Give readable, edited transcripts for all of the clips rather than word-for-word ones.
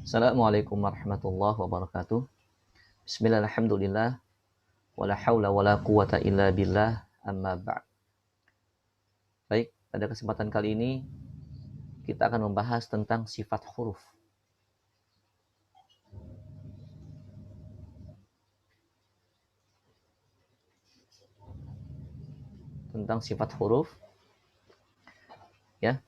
Assalamualaikum warahmatullahi wabarakatuh. Bismillah, alhamdulillah, wala haula wala quwata illa billah, amma ba'd. Baik, pada kesempatan kali ini kita akan membahas tentang sifat huruf. Tentang sifat huruf, ya.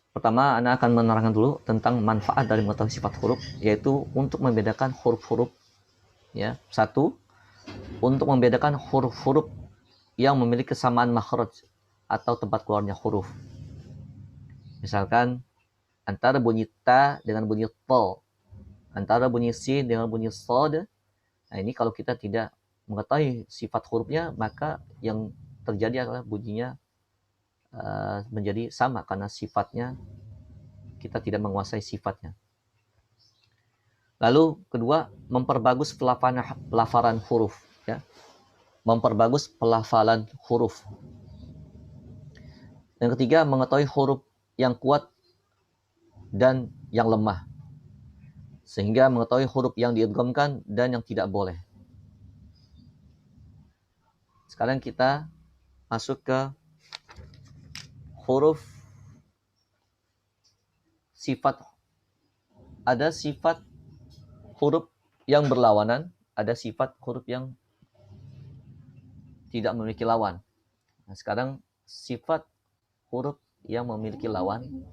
Pertama, Anda akan menerangkan dulu tentang manfaat dari mengetahui sifat huruf, yaitu untuk membedakan huruf-huruf, ya. Satu, untuk membedakan huruf-huruf yang memiliki kesamaan makhraj atau tempat keluarnya huruf. Misalkan antara bunyi ta dengan bunyi to, antara bunyi sin dengan bunyi sod. Nah, ini kalau kita tidak mengetahui sifat hurufnya, maka yang terjadi adalah bunyinya menjadi sama karena sifatnya kita tidak menguasai sifatnya. Lalu kedua, memperbagus pelafalan huruf, ya. Memperbagus pelafalan huruf. Yang ketiga, mengetahui huruf yang kuat dan yang lemah, sehingga mengetahui huruf yang diidghamkan dan yang tidak boleh. Sekarang kita masuk ke huruf sifat. Ada sifat huruf yang berlawanan, ada sifat huruf yang tidak memiliki lawan. Nah, sekarang sifat huruf yang memiliki lawan.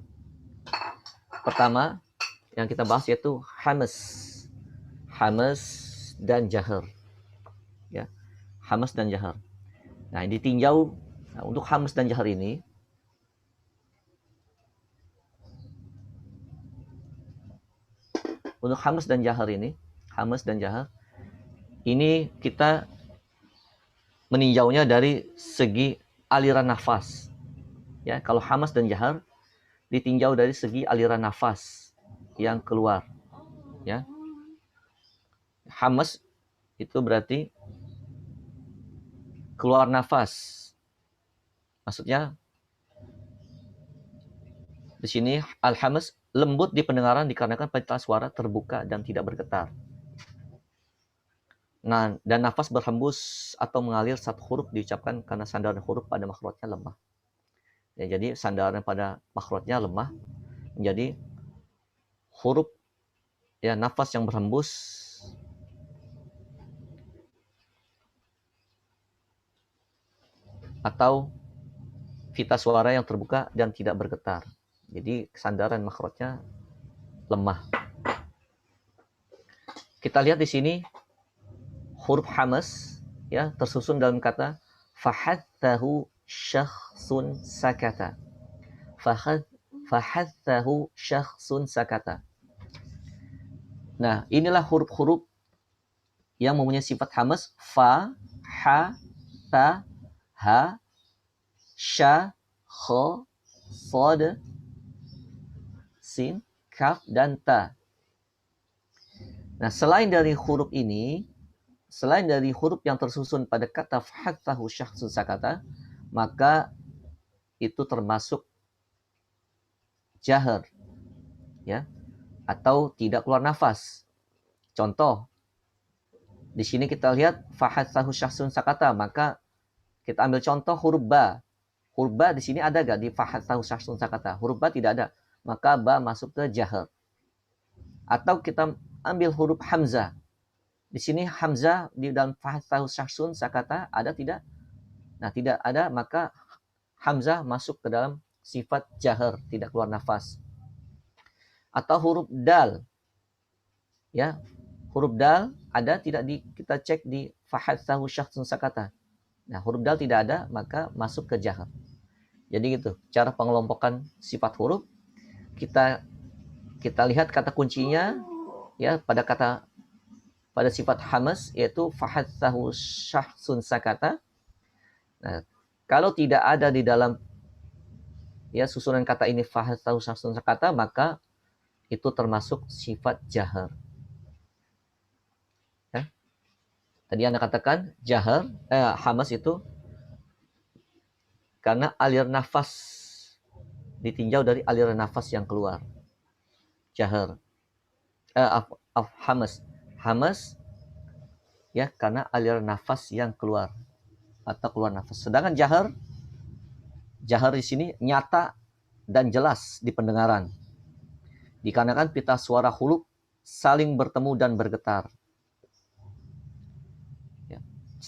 Pertama yang kita bahas yaitu hamas. Hamas dan jahar. Ya. Hamas dan jahar. Nah, ditinjau untuk hamas dan jahar ini, untuk hamas dan jahar ini kita meninjaunya dari segi aliran nafas. Ya, kalau hamas dan jahar ditinjau dari segi aliran nafas yang keluar. Ya. Hamas itu berarti keluar nafas. Maksudnya di sini al-hamas lembut di pendengaran dikarenakan pita suara terbuka dan tidak bergetar. Nah, dan nafas berhembus atau mengalir saat huruf diucapkan karena sandaran huruf pada makhrajnya lemah. Ya, jadi sandaran pada makhrajnya lemah menjadi huruf, ya, nafas yang berhembus atau pita suara yang terbuka dan tidak bergetar. Jadi sandaran makhrajnya lemah. Kita lihat di sini huruf hamas, ya, tersusun dalam kata fahathahu syakhsun sakata. Fahathahu syakhsun sakata. Nah, inilah huruf-huruf yang mempunyai sifat hamas: fa, ha, ta, ha, sha, kha, sad, sin, kaf, dan ta. Nah, selain dari huruf yang tersusun pada kata fahathahu syakhsun sakata, maka itu termasuk jahar, ya, atau tidak keluar nafas. Contoh, di sini kita lihat fahathahu syakhsun sakata, maka kita ambil contoh huruf ba. Huruf ba di sini ada gak di fahathahu syakhsun sakata? Huruf ba tidak ada, maka ba masuk ke jahar. Atau kita ambil huruf hamzah. Di sini hamzah di dalam fahathahu syakhsun sakata ada tidak? Nah, tidak ada, maka hamzah masuk ke dalam sifat jahar, tidak keluar nafas. Atau huruf dal, ya, huruf dal ada tidak kita cek di fahathahu syakhsun sakata. Nah, huruf dal tidak ada, maka masuk ke jahar. Jadi gitu cara pengelompokan sifat huruf. Kita lihat kata kuncinya, ya, pada sifat hamas, yaitu fahathahu syakhsun sakata. Nah, kalau tidak ada di dalam, ya, susunan kata ini fahathahu syakhsun sakata, maka itu termasuk sifat jahar. Ya. Tadi Anda katakan jahar, hamas itu karena alir nafas ditinjau dari aliran nafas yang keluar. Jahar. Hamas. Hamas ya karena aliran nafas yang keluar atau keluar nafas. Sedangkan jahar di sini nyata dan jelas di pendengaran. Dikarenakan pita suara huluk saling bertemu dan bergetar. Ya.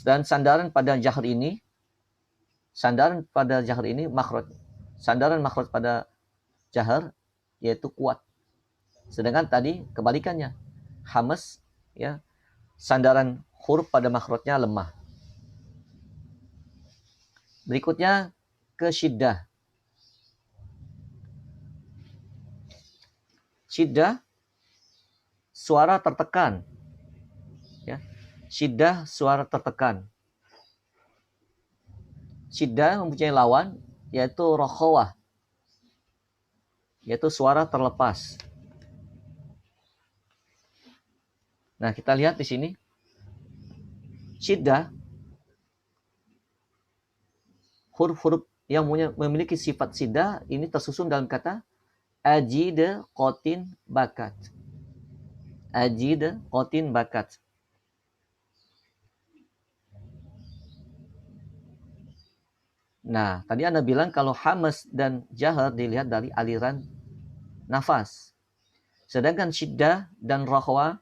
Dan sandaran pada jahar ini sandaran makhraj pada jahar yaitu kuat. Sedangkan tadi kebalikannya. Hamas ya sandaran huruf pada makhrajnya lemah. Berikutnya ke syiddah. Syiddah suara tertekan. Ya. Syiddah suara tertekan. Syiddah mempunyai lawan yaitu rokhawah, yaitu suara terlepas. Nah, kita lihat di sini. Syiddah huruf-huruf yang memiliki sifat syiddah ini tersusun dalam kata ajid qatin bakat. Ajid qatin bakat. Nah, tadi Anda bilang kalau hamas dan jahar dilihat dari aliran nafas. Sedangkan syiddah dan rokhwa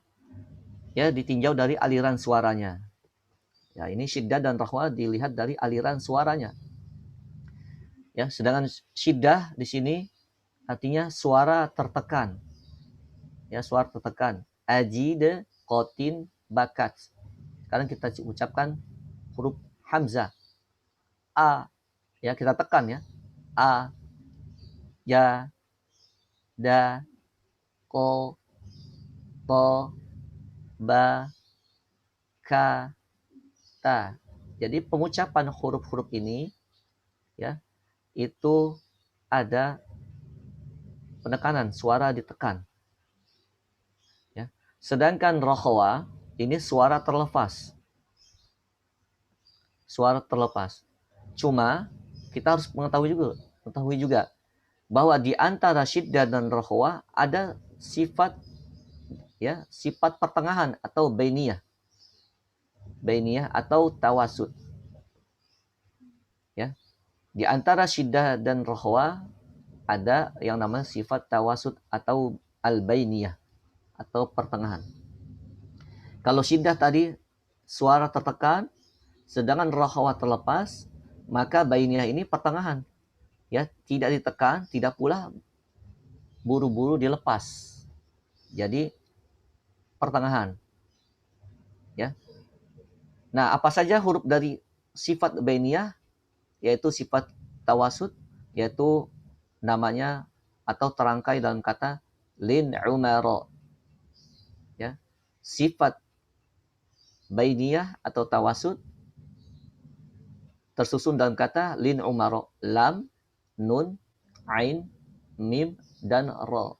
ya ditinjau dari aliran suaranya. Ya, ini syiddah dan rokhwa dilihat dari aliran suaranya. Ya, sedangkan syiddah di sini artinya suara tertekan. Ya, suara tertekan. Ajid qatin bakat. Sekarang kita ucapkan huruf hamzah. A. Ya, kita tekan ya. A, ya, da, ko, to, ba, ka, ta. Jadi pengucapan huruf-huruf ini ya itu ada penekanan, suara ditekan. Ya. Sedangkan rokhwa ini suara terlepas. Suara terlepas. Cuma kita harus mengetahui juga bahwa di antara syiddah dan rokhwa ada sifat pertengahan atau bainiyah atau tawasud. Ya. Di antara syiddah dan rokhwa ada yang namanya sifat tawasud atau al-bainiyah atau pertengahan. Kalau syiddah tadi suara tertekan, sedangkan rokhwa terlepas, maka bainiyah ini pertengahan. Ya, tidak ditekan, tidak pula buru-buru dilepas. Jadi pertengahan. Ya. Nah, apa saja huruf dari sifat bainiyah yaitu sifat tawasud yaitu namanya atau terangkai dalam kata lin umaro. Ya. Sifat bainiyah atau tawasud tersusun dalam kata lin umaro, lam, nun, ain, mim, dan ro.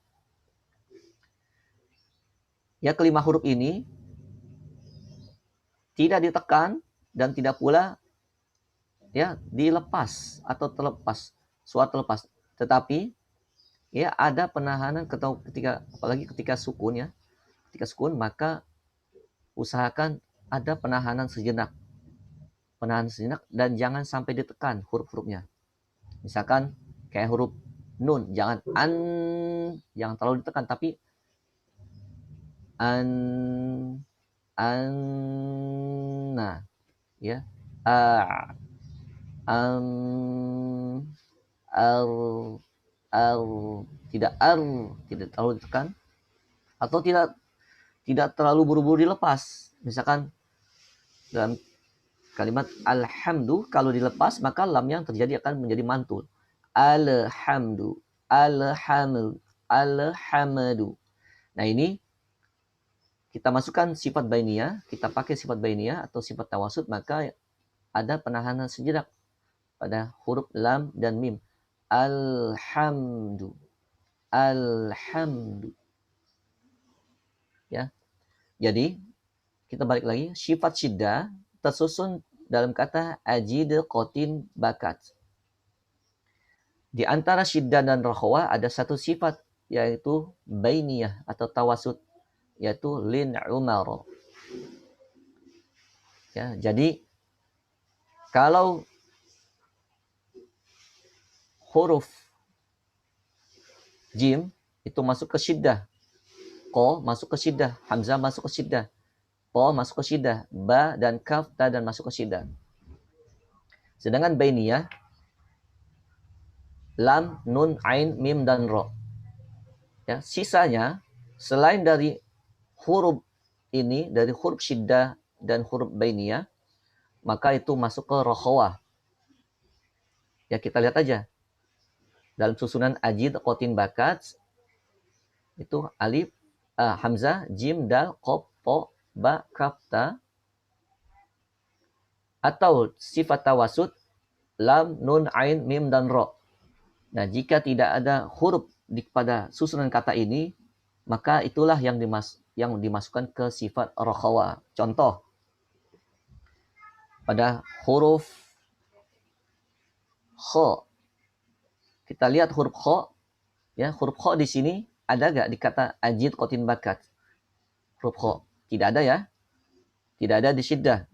Ya, kelima huruf ini tidak ditekan dan tidak pula ya dilepas atau terlepas, suara terlepas. Tetapi ya ada penahanan apalagi ketika sukun ya. Ketika sukun maka usahakan ada penahanan sejenak. Dan jangan sampai ditekan huruf-hurufnya. Misalkan kayak huruf nun, jangan terlalu ditekan, tapi nah ya tidak terlalu ditekan atau tidak terlalu buru-buru dilepas. Misalkan dalam kalimat alhamdu kalau dilepas maka lam yang terjadi akan menjadi mantul. Alhamdu, alhamdu. Nah, ini kita masukkan sifat bainiyah, kita pakai sifat bainiyah atau sifat tawasud, maka ada penahanan sejenak pada huruf lam dan mim. Alhamdu. Ya. Jadi, kita balik lagi, sifat syiddah tersusun dalam kata ajid qatin bakat. Di antara syiddah dan rakhawah ada satu sifat, yaitu bainiyah atau tawasud, yaitu lin umar. Ya, jadi kalau huruf jim itu masuk ke syiddah, ko masuk ke syiddah, hamzah masuk ke syiddah, po masuk ke syiddah, ba dan kaf ta dan masuk ke syiddah. Sedangkan bainiyah lam, nun, ain, mim dan ro. Ya, sisanya selain dari huruf ini, dari huruf syiddah dan huruf bainiyah, maka itu masuk ke rakhawah. Ya, kita lihat aja. Dalam susunan ajid, qotin, bakat, itu alif, hamzah, jim, dal, qaf, po, ba, kaf, ta. Atau sifat tawasud, lam, nun, ain, mim, dan ro. Nah, jika tidak ada huruf pada susunan kata ini, maka itulah yang dimasukkan ke sifat rakhawah. Contoh, pada huruf kha. Kita lihat huruf kha, ya, huruf kha di sini ada gak di kata ajid, qotin, bakat? Huruf kha tidak ada, ya, tidak ada di syiddah.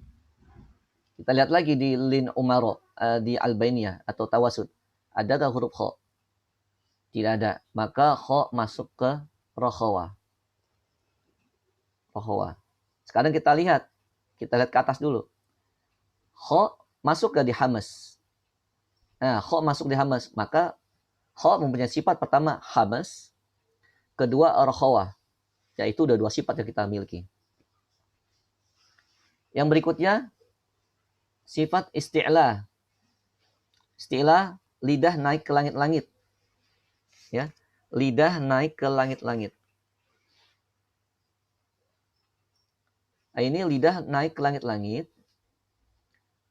Kita lihat lagi di lin umaro, di albainiyah atau tawasud, ada gak huruf kha? Tidak ada, maka kha masuk ke rakhawah. Sekarang kita lihat ke atas dulu. Kha masuk gak di hamas? Nah, kha masuk di hamas, maka kha mempunyai sifat pertama hamas, kedua rakhawah. Yaitu udah dua sifat yang kita miliki. Yang berikutnya sifat isti'la. Isti'la, lidah naik ke langit-langit. Ya, lidah naik ke langit-langit. Nah, ini lidah naik ke langit-langit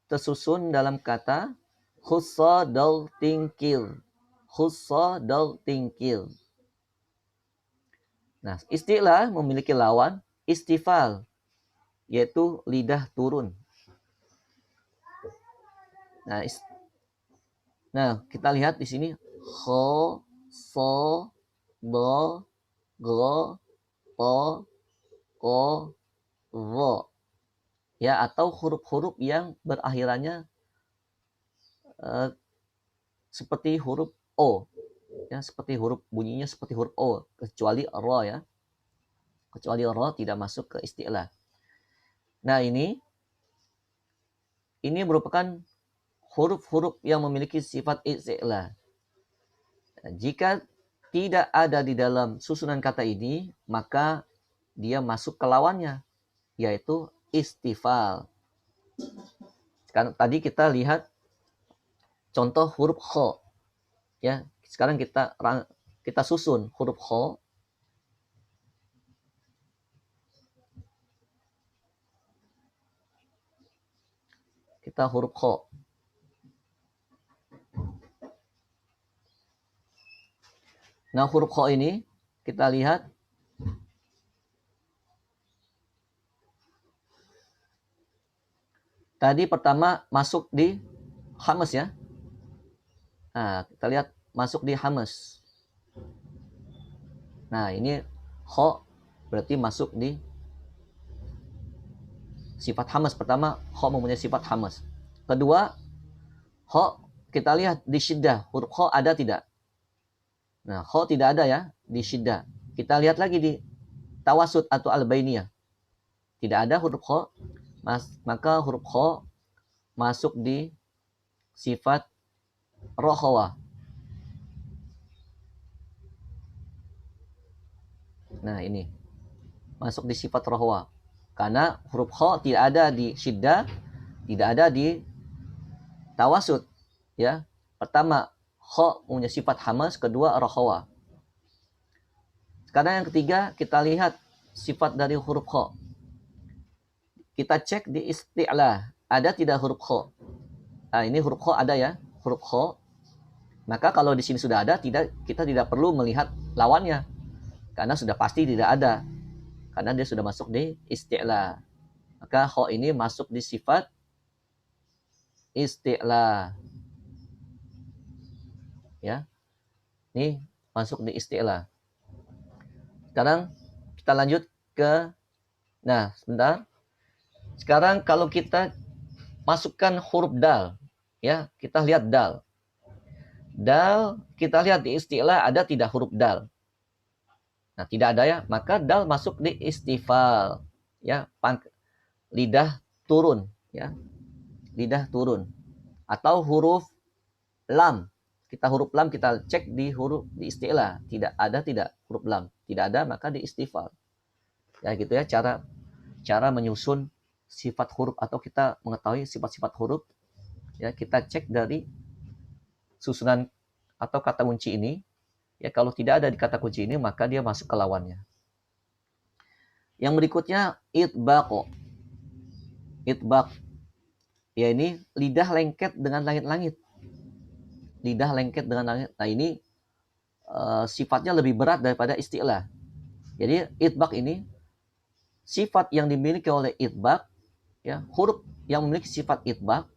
tersusun dalam kata khussa dal tingkil. Khussa dal tingkil. Nah, isti'la memiliki lawan istifal, yaitu lidah turun. Nah, kita lihat di sini kho, so, do, go, to, ko, ro. Ya, atau huruf-huruf yang berakhirannya seperti huruf O. Ya, seperti huruf bunyinya seperti huruf O, kecuali ro, ya. Kecuali ro tidak masuk ke isti'la. Nah, ini merupakan huruf-huruf yang memiliki sifat isti'la. Jika tidak ada di dalam susunan kata ini, maka dia masuk ke lawannya, yaitu istifal. Sekarang tadi kita lihat contoh huruf kha. Ya, sekarang kita susun huruf kha. Kita huruf kha. Nah, huruf kha ini kita lihat tadi pertama masuk di hamas, ya. Nah, kita lihat masuk di hamas. Nah, ini kha berarti masuk di sifat hamas. Pertama, kha mempunyai sifat hamas. Kedua, kha kita lihat di syiddah. Huruf kha ada tidak? Nah, kha tidak ada, ya, di syiddah. Kita lihat lagi di tawasud atau albainiyah. Tidak ada huruf kha, maka huruf kha masuk di sifat rakhawah. Nah, ini masuk di sifat rakhawah. Karena huruf kha tidak ada di syiddah, tidak ada di tawasud, ya. Pertama, kha punya sifat hamas, kedua rakhawah. Sekarang yang ketiga, kita lihat sifat dari huruf kha. Kita cek di isti'la, ada tidak huruf kha? Nah, ini huruf kha ada, ya, huruf kha. Maka kalau di sini sudah ada, kita tidak perlu melihat lawannya, karena sudah pasti tidak ada, karena dia sudah masuk di isti'la. Maka kha ini masuk di sifat isti'la. ya. Ini masuk di isti'la. Sekarang kita lanjut ke, nah sebentar. Sekarang kalau kita masukkan huruf dal, ya, kita lihat dal. Dal, kita lihat di isti'la ada tidak huruf dal. Nah, tidak ada ya, maka dal masuk di istifal, ya, lidah turun, ya, lidah turun. Atau huruf lam, huruf lam kita cek di huruf di isti'la, tidak ada tidak huruf lam, tidak ada maka di istifal. Ya gitu ya cara menyusun sifat huruf atau kita mengetahui sifat-sifat huruf. Ya kita cek dari susunan atau kata kunci ini. Ya kalau tidak ada di kata kunci ini maka dia masuk ke lawannya. Yang berikutnya itbaq. Itbaq. Ya ini lidah lengket dengan langit-langit. Lidah lengket dengan langit. Nah ini sifatnya lebih berat daripada isti'la. Jadi itbaq ini sifat yang dimiliki oleh itbaq, ya, huruf yang memiliki sifat itbaq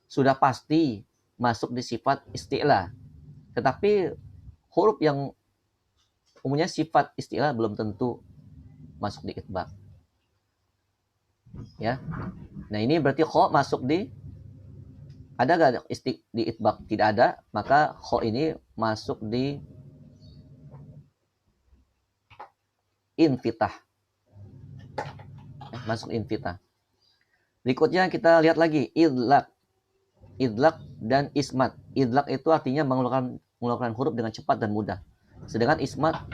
sudah pasti masuk di sifat isti'la. Tetapi huruf yang umumnya sifat isti'la belum tentu masuk di itbaq. Ya. Nah, ini berarti kho masuk di, ada gak di itbaq? Tidak ada, maka kho ini masuk di infitah. Masuk infitah. Berikutnya kita lihat lagi idlaq. Idlaq dan ismat. Idlaq itu artinya mengeluarkan huruf dengan cepat dan mudah. Sedangkan ismat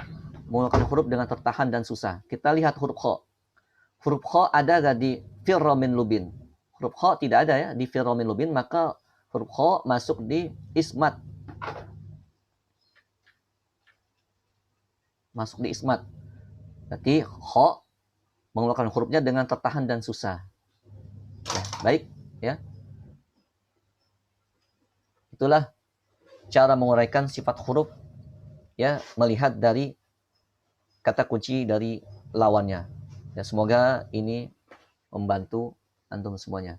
mengeluarkan huruf dengan tertahan dan susah. Kita lihat huruf kho. Huruf kho ada gak di firromin lubin? Huruf kho tidak ada ya di firromin lubin, maka huruf kho masuk di ismat. Masuk di ismat. Berarti kho mengeluarkan hurufnya dengan tertahan dan susah. Ya, baik ya. Itulah cara menguraikan sifat huruf, ya, melihat dari kata kunci dari lawannya. Ya, semoga ini membantu antum semuanya.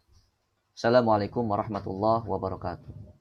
Assalamualaikum warahmatullahi wabarakatuh.